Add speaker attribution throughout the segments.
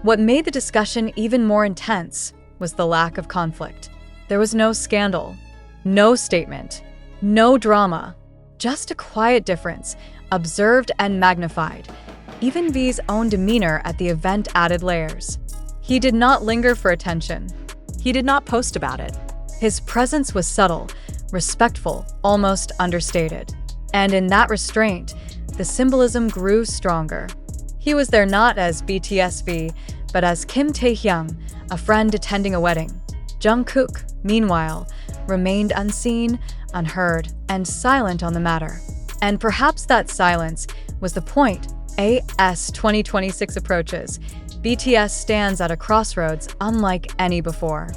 Speaker 1: What made the discussion even more intense was the lack of conflict. There was no scandal, no statement, no drama, just a quiet difference, observed and magnified. Even V's own demeanor at the event added layers. He did not linger for attention. He did not post about it. His presence was subtle, respectful, almost understated. And in that restraint, the symbolism grew stronger. He was there not as BTS V, but as Kim Taehyung, a friend attending a wedding. Jungkook, meanwhile, remained unseen, unheard, and silent on the matter. And perhaps that silence was the point. As 2026 approaches, BTS stands at a crossroads unlike any before.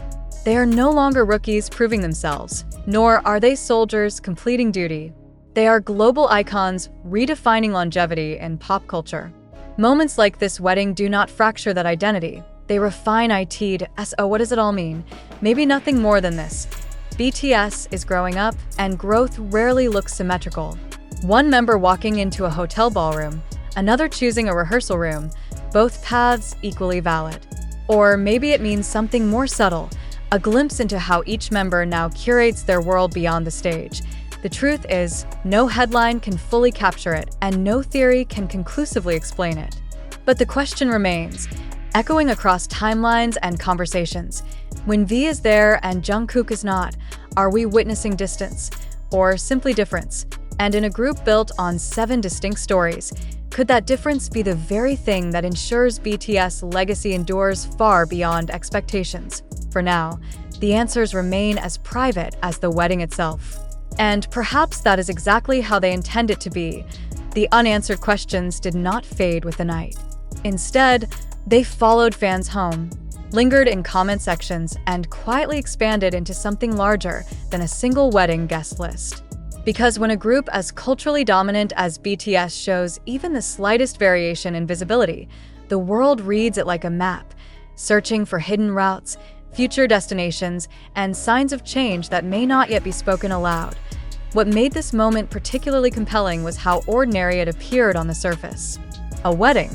Speaker 1: They are no longer rookies proving themselves, nor are they soldiers completing duty. They are global icons redefining longevity in pop culture. Moments like this wedding do not fracture that identity. They refine it as, oh, what does it all mean? Maybe nothing more than this. BTS is growing up, and growth rarely looks symmetrical. One member walking into a hotel ballroom, another choosing a rehearsal room, both paths equally valid. Or maybe it means something more subtle, a glimpse into how each member now curates their world beyond the stage. The truth is, no headline can fully capture it, and no theory can conclusively explain it. But the question remains, echoing across timelines and conversations. When V is there and Jungkook is not, are we witnessing distance, or simply difference? And in a group built on 7 distinct stories, could that difference be the very thing that ensures BTS' legacy endures far beyond expectations? For now, the answers remain as private as the wedding itself. And perhaps that is exactly how they intend it to be. The unanswered questions did not fade with the night. Instead, they followed fans home, lingered in comment sections, and quietly expanded into something larger than a single wedding guest list. Because when a group as culturally dominant as BTS shows even the slightest variation in visibility, the world reads it like a map, searching for hidden routes, future destinations, and signs of change that may not yet be spoken aloud. What made this moment particularly compelling was how ordinary it appeared on the surface. A wedding,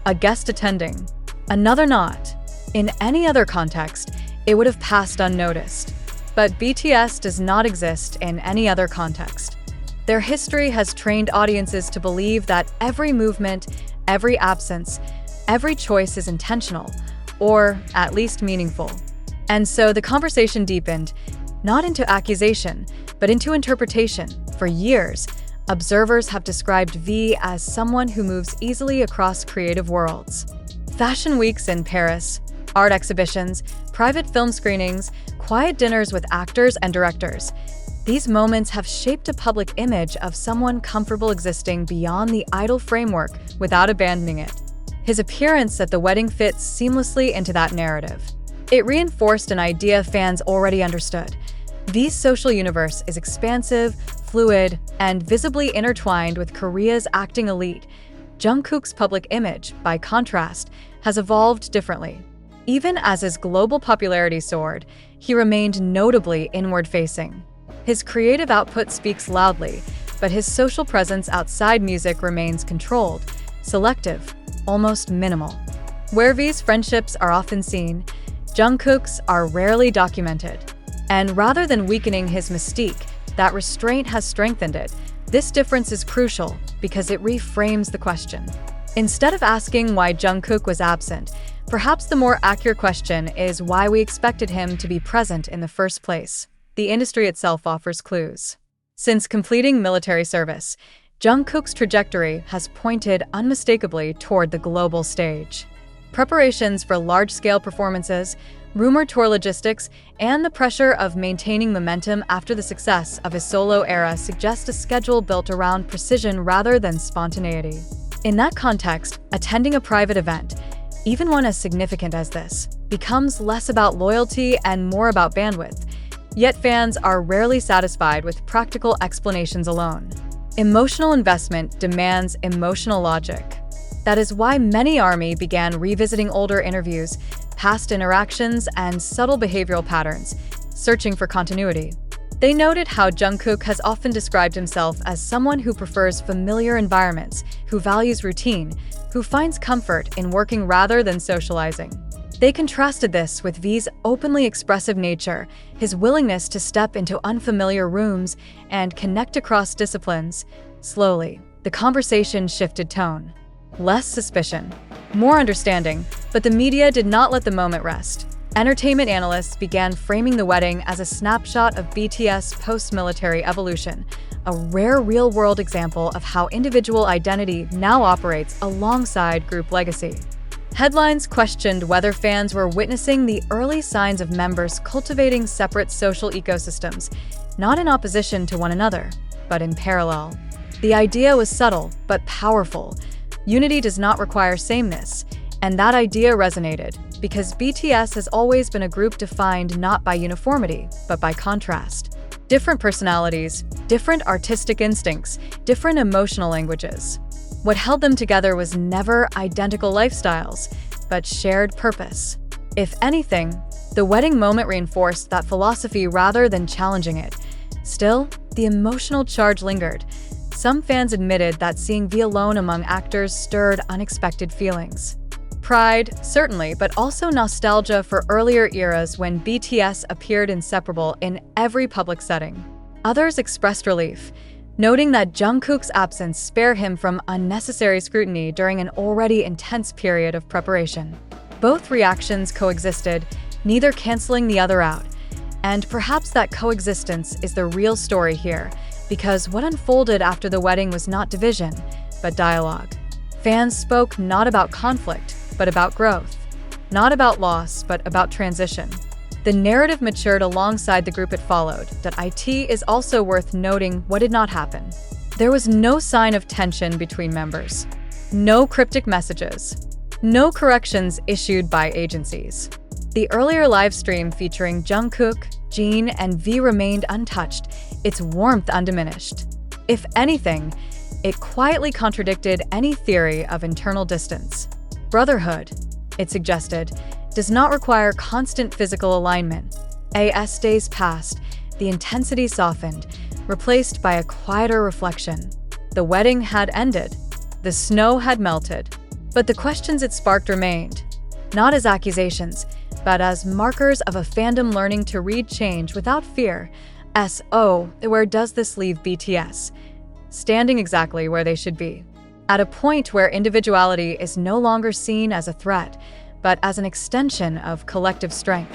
Speaker 1: a guest attending, another not. In any other context, it would have passed unnoticed. But BTS does not exist in any other context. Their history has trained audiences to believe that every movement, every absence, every choice is intentional, or at least meaningful. And so the conversation deepened, not into accusation, but into interpretation. For years, observers have described V as someone who moves easily across creative worlds. Fashion weeks in Paris, art exhibitions, private film screenings, quiet dinners with actors and directors. These moments have shaped a public image of someone comfortable existing beyond the idle framework without abandoning it. His appearance at the wedding fits seamlessly into that narrative. It reinforced an idea fans already understood. V's social universe is expansive, fluid, and visibly intertwined with Korea's acting elite. Jungkook's public image, by contrast, has evolved differently. Even as his global popularity soared, he remained notably inward-facing. His creative output speaks loudly, but his social presence outside music remains controlled, selective, almost minimal. Where V's friendships are often seen, Jungkook's are rarely documented. And rather than weakening his mystique, that restraint has strengthened it. This difference is crucial because it reframes the question. Instead of asking why Jungkook was absent, perhaps the more accurate question is why we expected him to be present in the first place. The industry itself offers clues. Since completing military service, Jungkook's trajectory has pointed unmistakably toward the global stage. Preparations for large-scale performances, rumored tour logistics, and the pressure of maintaining momentum after the success of his solo era suggest a schedule built around precision rather than spontaneity. In that context, attending a private event, even one as significant as this, becomes less about loyalty and more about bandwidth. Yet fans are rarely satisfied with practical explanations alone. Emotional investment demands emotional logic. That is why many ARMY began revisiting older interviews, past interactions, and subtle behavioral patterns, searching for continuity. They noted how Jungkook has often described himself as someone who prefers familiar environments, who values routine, who finds comfort in working rather than socializing. They contrasted this with V's openly expressive nature, his willingness to step into unfamiliar rooms and connect across disciplines. Slowly, the conversation shifted tone. Less suspicion, more understanding, but the media did not let the moment rest. Entertainment analysts began framing the wedding as a snapshot of BTS post-military evolution, a rare real-world example of how individual identity now operates alongside group legacy. Headlines questioned whether fans were witnessing the early signs of members cultivating separate social ecosystems, not in opposition to one another, but in parallel. The idea was subtle but powerful. Unity does not require sameness, and that idea resonated because BTS has always been a group defined not by uniformity, but by contrast. Different personalities, different artistic instincts, different emotional languages. What held them together was never identical lifestyles, but shared purpose. If anything, the wedding moment reinforced that philosophy rather than challenging it. Still, the emotional charge lingered. Some fans admitted that seeing V alone among actors stirred unexpected feelings. Pride, certainly, but also nostalgia for earlier eras when BTS appeared inseparable in every public setting. Others expressed relief, noting that Jungkook's absence spared him from unnecessary scrutiny during an already intense period of preparation. Both reactions coexisted, neither canceling the other out. And perhaps that coexistence is the real story here, because what unfolded after the wedding was not division, but dialogue. Fans spoke not about conflict, but about growth. Not about loss, but about transition. The narrative matured alongside the group it followed. It is also worth noting what did not happen. There was no sign of tension between members. No cryptic messages. No corrections issued by agencies. The earlier live stream featuring Jungkook, Jeon, and V remained untouched, its warmth undiminished. If anything, it quietly contradicted any theory of internal distance. Brotherhood, it suggested, does not require constant physical alignment. As days passed, the intensity softened, replaced by a quieter reflection. The wedding had ended. The snow had melted. But the questions it sparked remained, not as accusations, but as markers of a fandom learning to read change without fear. Where does this leave BTS? Standing exactly where they should be. At a point where individuality is no longer seen as a threat, but as an extension of collective strength.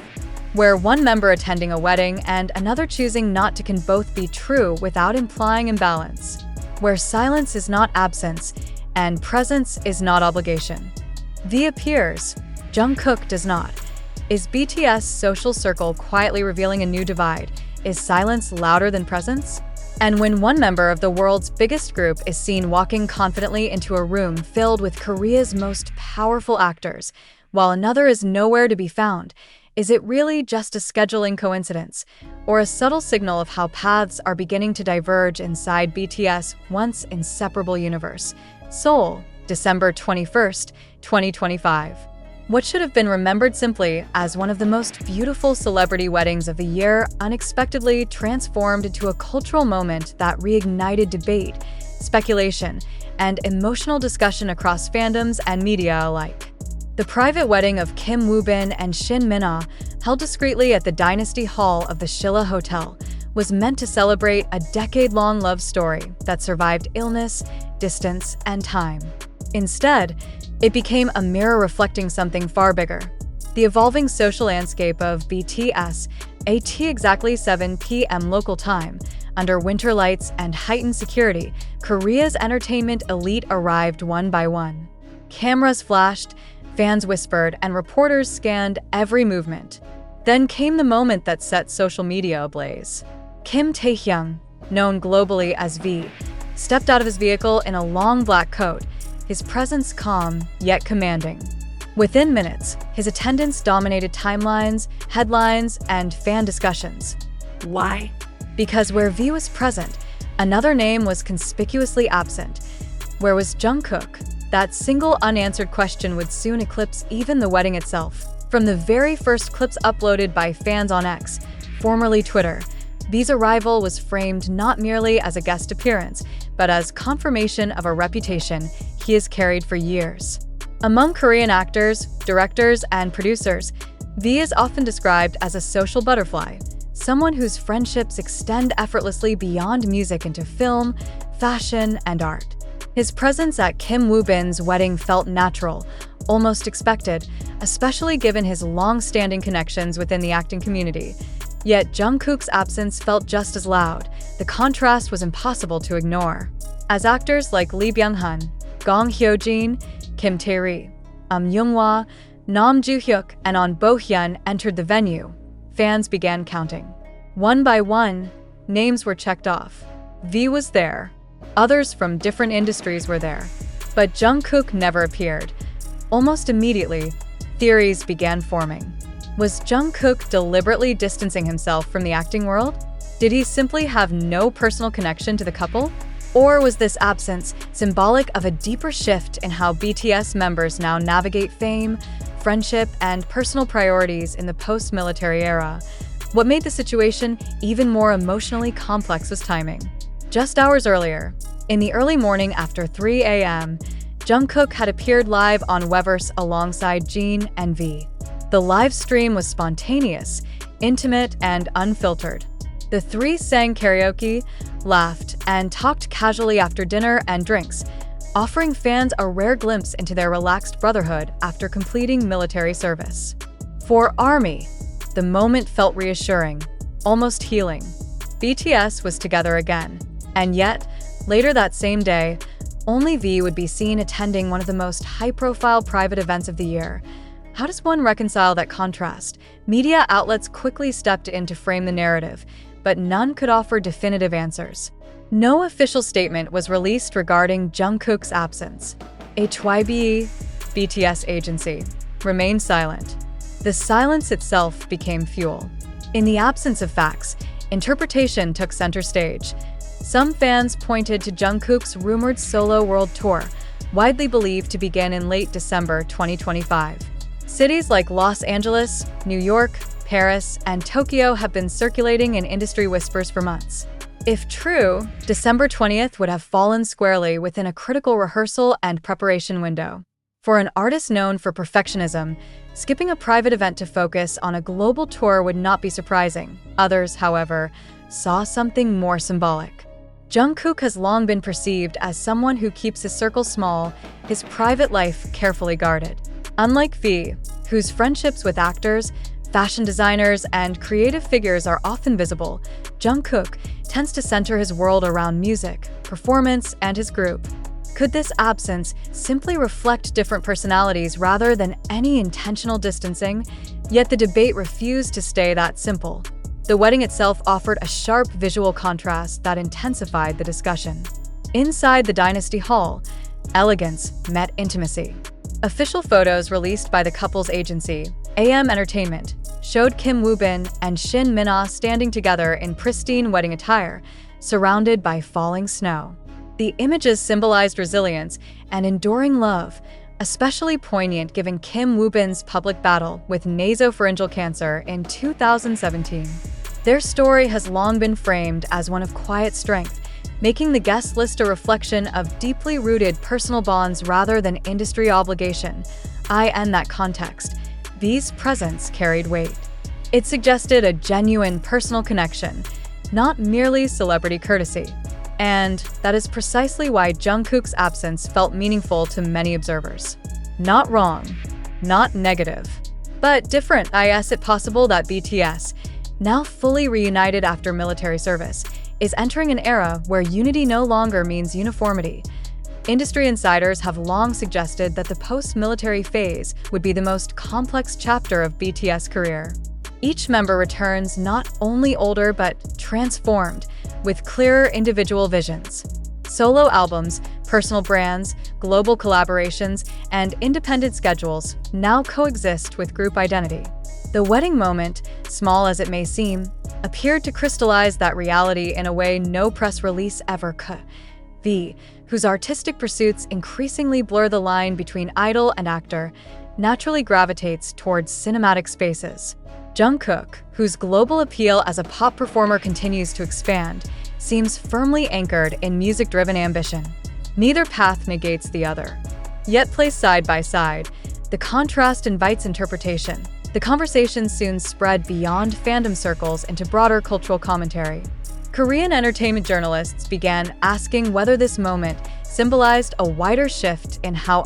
Speaker 1: Where one member attending a wedding and another choosing not to can both be true without implying imbalance. Where silence is not absence, and presence is not obligation. V appears, Jungkook does not. Is BTS' social circle quietly revealing a new divide? Is silence louder than presence? And when one member of the world's biggest group is seen walking confidently into a room filled with Korea's most powerful actors, while another is nowhere to be found, is it really just a scheduling coincidence, or a subtle signal of how paths are beginning to diverge inside BTS' once inseparable universe? Seoul, December 21st, 2025. What should have been remembered simply as one of the most beautiful celebrity weddings of the year unexpectedly transformed into a cultural moment that reignited debate, speculation, and emotional discussion across fandoms and media alike. The private wedding of Kim Woo-bin and Shin Min-ah, held discreetly at the Dynasty Hall of the Shilla Hotel, was meant to celebrate a decade-long love story that survived illness, distance, and time. Instead, it became a mirror reflecting something far bigger. The evolving social landscape of BTS, at exactly 7 p.m. local time, under winter lights and heightened security, Korea's entertainment elite arrived one by one. Cameras flashed, fans whispered, and reporters scanned every movement. Then came the moment that set social media ablaze. Kim Taehyung, known globally as V, stepped out of his vehicle in a long black coat, his presence calm yet commanding. Within minutes, his attendance dominated timelines, headlines, and fan discussions. Why? Because where V was present, another name was conspicuously absent. Where was Jungkook? That single unanswered question would soon eclipse even the wedding itself. From the very first clips uploaded by fans on X, formerly Twitter, V's arrival was framed not merely as a guest appearance, but as confirmation of a reputation he has carried for years. Among Korean actors, directors, and producers, V is often described as a social butterfly, someone whose friendships extend effortlessly beyond music into film, fashion, and art. His presence at Kim Woo-bin's wedding felt natural, almost expected, especially given his long-standing connections within the acting community. Yet Jungkook's absence felt just as loud. The contrast was impossible to ignore. As actors like Lee Byung-hun, Gong Hyo-jin, Kim Tae-ri, Young-hwa, Nam Joo-hyuk, and On Bo-hyun entered the venue, fans began counting. One by one, names were checked off. V was there. Others from different industries were there. But Jungkook never appeared. Almost immediately, theories began forming. Was Jungkook deliberately distancing himself from the acting world? Did he simply have no personal connection to the couple? Or was this absence symbolic of a deeper shift in how BTS members now navigate fame, friendship, and personal priorities in the post-military era? What made the situation even more emotionally complex was timing. Just hours earlier, in the early morning after 3 a.m., Jungkook had appeared live on Weverse alongside Jeon and V. The live stream was spontaneous, intimate, and unfiltered. The three sang karaoke, laughed, and talked casually after dinner and drinks, offering fans a rare glimpse into their relaxed brotherhood after completing military service. For ARMY, the moment felt reassuring, almost healing. BTS was together again, and yet, later that same day, only V would be seen attending one of the most high-profile private events of the year. How does one reconcile that contrast? Media outlets quickly stepped in to frame the narrative, but none could offer definitive answers. No official statement was released regarding Jungkook's absence. HYBE, BTS agency, remained silent. The silence itself became fuel. In the absence of facts, interpretation took center stage. Some fans pointed to Jungkook's rumored solo world tour, widely believed to begin in late December 2025. Cities like Los Angeles, New York, Paris, and Tokyo have been circulating in industry whispers for months. If true, December 20th would have fallen squarely within a critical rehearsal and preparation window. For an artist known for perfectionism, skipping a private event to focus on a global tour would not be surprising. Others, however, saw something more symbolic. Jungkook has long been perceived as someone who keeps his circle small, his private life carefully guarded. Unlike V, whose friendships with actors, fashion designers, and creative figures are often visible, Jungkook tends to center his world around music, performance, and his group. Could this absence simply reflect different personalities rather than any intentional distancing? Yet the debate refused to stay that simple. The wedding itself offered a sharp visual contrast that intensified the discussion. Inside the Dynasty Hall, elegance met intimacy. Official photos released by the couple's agency, AM Entertainment, showed Kim Woo-bin and Shin Min-ah standing together in pristine wedding attire, surrounded by falling snow. The images symbolized resilience and enduring love, especially poignant given Kim Woo-bin's public battle with nasopharyngeal cancer in 2017. Their story has long been framed as one of quiet strength, making the guest list a reflection of deeply rooted personal bonds rather than industry obligation. In that context, V's presence carried weight. It suggested a genuine personal connection, not merely celebrity courtesy. And that is precisely why Jungkook's absence felt meaningful to many observers. Not wrong, not negative, but different. Is it possible that BTS, now fully reunited after military service, is entering an era where unity no longer means uniformity? Industry insiders have long suggested that the post-military phase would be the most complex chapter of BTS' career. Each member returns not only older but transformed, with clearer individual visions. Solo albums, personal brands, global collaborations, and independent schedules now coexist with group identity. The wedding moment, small as it may seem, appeared to crystallize that reality in a way no press release ever could. V, whose artistic pursuits increasingly blur the line between idol and actor, naturally gravitates towards cinematic spaces. Jungkook, whose global appeal as a pop performer continues to expand, seems firmly anchored in music-driven ambition. Neither path negates the other. Yet placed side by side, the contrast invites interpretation. The conversation soon spread beyond fandom circles into broader cultural commentary. Korean entertainment journalists began asking whether this moment symbolized a wider shift in how